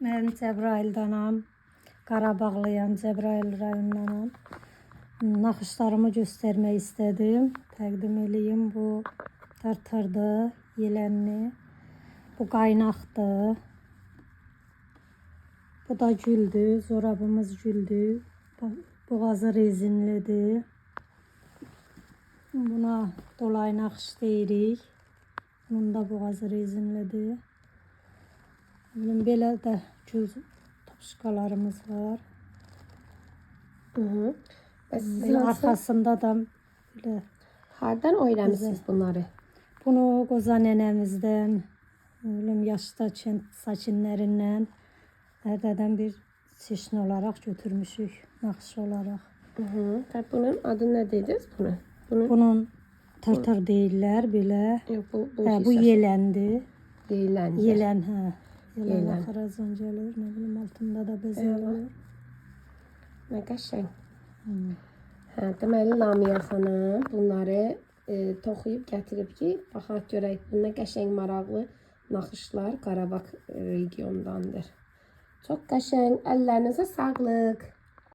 Mən Cəbrayıldanam. Qarabağlıyam, Cəbrayıl rayonundanam. Naxışlarımı göstərmək istədim. Təqdim eləyim. Bu tartardır, yelənli. Bu qaynaqdır. Bu da güldür. Zorabımız güldür. Boğazı rezinlidir. Buna dolay naxış deyirik. Bunun da boğazı rezinlidir. Belə də gül topuşkalarımız var. Arkasında da belə. Hardan öyrənmisiniz bunları? Bunu qoza nənəmizdən, yaşlı kənd sakinlərindən, hərdən bir çeşni olaraq götürmüşük, naxış olaraq. Bunun adı nə dediniz bunu? Bunun tırtır deyirlər belə. Yox, bu yeləndir. Yelən. Yelən, hə. Yelən axırazdan gəlir, nə bilim, altında da bezəlir. Nə qəşəng. Deməli, Lamiyə xanım bunları toxuyub gətirib ki, baxaq görək. Bunlar qəşəng, maraqlı naxışlar Qarabağ regionundandır. Çox qəşəng, əllərinizə sağlıq.